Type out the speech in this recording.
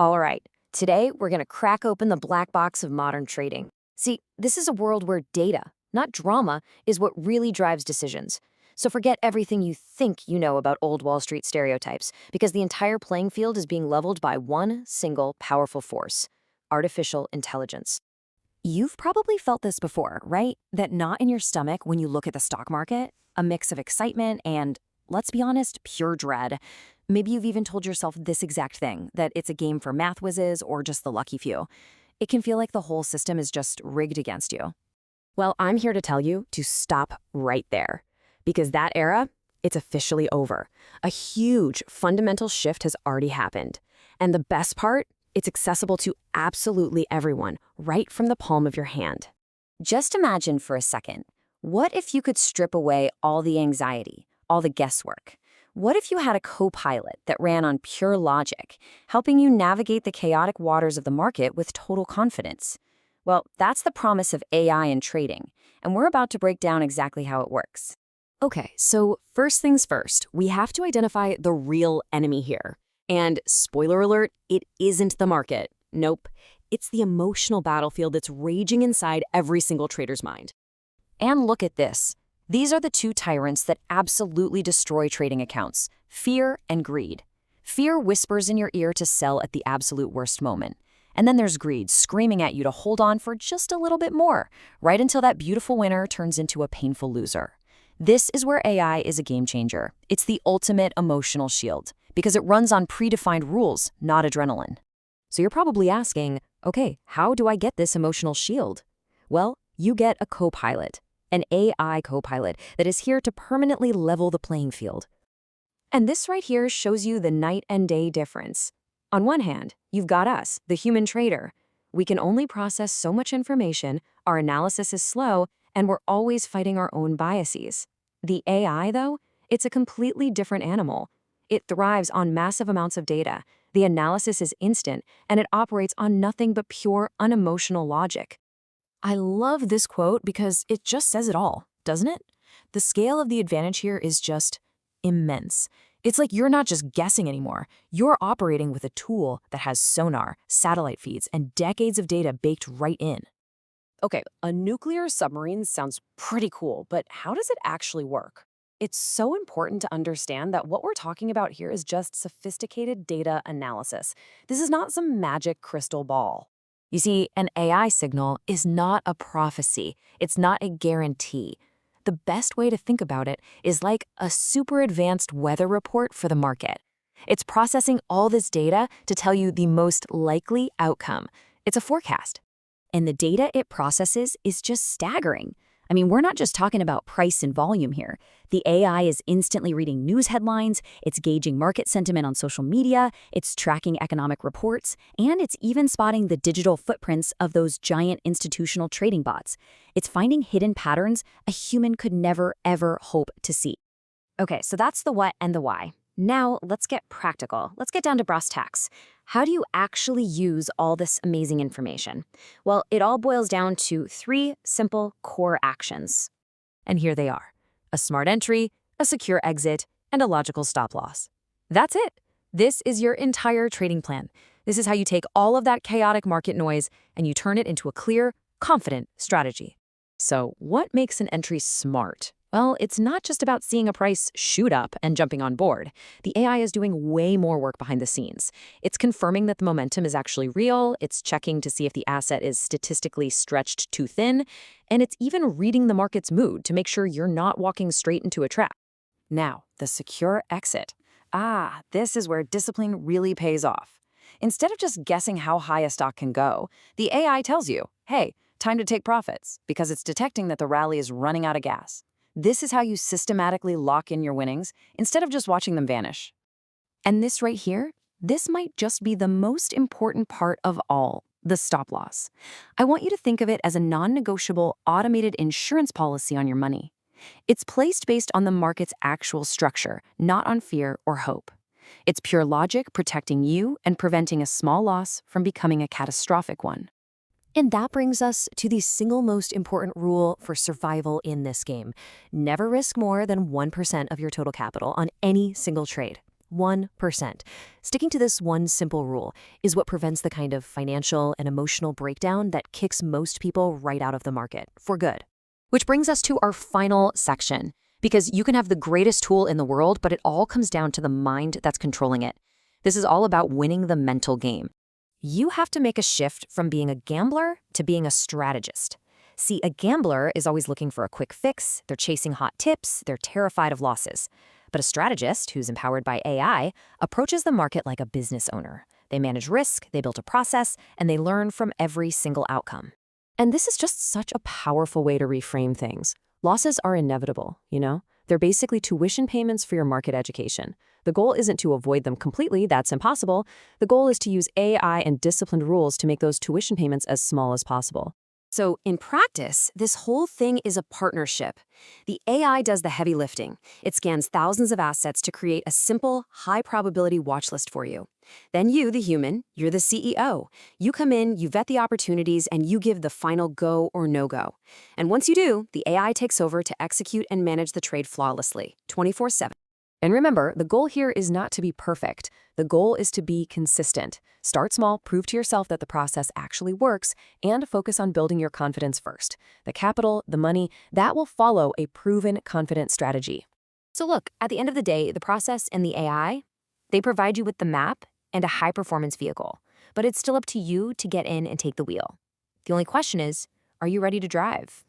All right, today we're going to crack open the black box of modern trading. See, this is a world where data, not drama, is what really drives decisions. So forget everything you think you know about old Wall Street stereotypes, because the entire playing field is being leveled by one single powerful force: artificial intelligence. You've probably felt this before, right? That knot in your stomach when you look at the stock market, a mix of excitement and, let's be honest, pure dread. Maybe you've even told yourself this exact thing, that it's a game for math whizzes or just the lucky few. It can feel like the whole system is just rigged against you. Well, I'm here to tell you to stop right there. Because that era, it's officially over. A huge fundamental shift has already happened. And the best part? It's accessible to absolutely everyone, right from the palm of your hand. Just imagine for a second, what if you could strip away all the anxiety, all the guesswork? What if you had a co-pilot that ran on pure logic, helping you navigate the chaotic waters of the market with total confidence? Well, that's the promise of AI in trading, and we're about to break down exactly how it works. Okay, so first things first, we have to identify the real enemy here. And spoiler alert, it isn't the market. Nope, it's the emotional battlefield that's raging inside every single trader's mind. And look at this. These are the two tyrants that absolutely destroy trading accounts: fear and greed. Fear whispers in your ear to sell at the absolute worst moment. And then there's greed screaming at you to hold on for just a little bit more, right until that beautiful winner turns into a painful loser. This is where AI is a game changer. It's the ultimate emotional shield, because it runs on predefined rules, not adrenaline. So you're probably asking, okay, how do I get this emotional shield? Well, you get a co-pilot. An AI co-pilot that is here to permanently level the playing field. And this right here shows you the night and day difference. On one hand, you've got us, the human trader. We can only process so much information, our analysis is slow, and we're always fighting our own biases. The AI, though, it's a completely different animal. It thrives on massive amounts of data. The analysis is instant, and it operates on nothing but pure, unemotional logic. I love this quote because it just says it all, doesn't it? The scale of the advantage here is just immense. It's like you're not just guessing anymore. You're operating with a tool that has sonar, satellite feeds, and decades of data baked right in. Okay, a nuclear submarine sounds pretty cool, but how does it actually work? It's so important to understand that what we're talking about here is just sophisticated data analysis. This is not some magic crystal ball. You see, an AI signal is not a prophecy. It's not a guarantee. The best way to think about it is like a super advanced weather report for the market. It's processing all this data to tell you the most likely outcome. It's a forecast. And the data it processes is just staggering. I mean, we're not just talking about price and volume here. The AI is instantly reading news headlines, it's gauging market sentiment on social media, it's tracking economic reports, and it's even spotting the digital footprints of those giant institutional trading bots. It's finding hidden patterns a human could never, ever hope to see. Okay, so that's the what and the why. Now, let's get practical. Let's get down to brass tacks. How do you actually use all this amazing information? Well, it all boils down to 3 simple core actions. And here they are: a smart entry, a secure exit, and a logical stop loss. That's it. This is your entire trading plan. This is how you take all of that chaotic market noise and you turn it into a clear, confident strategy. So what makes an entry smart? Well, it's not just about seeing a price shoot up and jumping on board. The AI is doing way more work behind the scenes. It's confirming that the momentum is actually real, it's checking to see if the asset is statistically stretched too thin, and it's even reading the market's mood to make sure you're not walking straight into a trap. Now, the secure exit. This is where discipline really pays off. Instead of just guessing how high a stock can go, the AI tells you, hey, time to take profits, because it's detecting that the rally is running out of gas. This is how you systematically lock in your winnings instead of just watching them vanish. And this right here, this might just be the most important part of all, the stop loss. I want you to think of it as a non-negotiable automated insurance policy on your money. It's placed based on the market's actual structure, not on fear or hope. It's pure logic protecting you and preventing a small loss from becoming a catastrophic one. And that brings us to the single most important rule for survival in this game. Never risk more than 1% of your total capital on any single trade. 1%. Sticking to this one simple rule is what prevents the kind of financial and emotional breakdown that kicks most people right out of the market, for good. Which brings us to our final section, because you can have the greatest tool in the world, but it all comes down to the mind that's controlling it. This is all about winning the mental game. You have to make a shift from being a gambler to being a strategist. See, a gambler is always looking for a quick fix, they're chasing hot tips, they're terrified of losses. But a strategist, who's empowered by AI, approaches the market like a business owner. They manage risk, they build a process, and they learn from every single outcome. And this is just such a powerful way to reframe things. Losses are inevitable, you know? They're basically tuition payments for your market education. The goal isn't to avoid them completely, that's impossible. The goal is to use AI and disciplined rules to make those tuition payments as small as possible. So in practice, this whole thing is a partnership. The AI does the heavy lifting. It scans thousands of assets to create a simple, high-probability watch list for you. Then you, the human, you're the CEO. You come in, you vet the opportunities, and you give the final go or no-go. And once you do, the AI takes over to execute and manage the trade flawlessly, 24/7. And remember, the goal here is not to be perfect. The goal is to be consistent. Start small, prove to yourself that the process actually works, and focus on building your confidence first. The capital, the money, that will follow a proven, confident strategy. So look, at the end of the day, the process and the AI, they provide you with the map and a high-performance vehicle. But it's still up to you to get in and take the wheel. The only question is, are you ready to drive?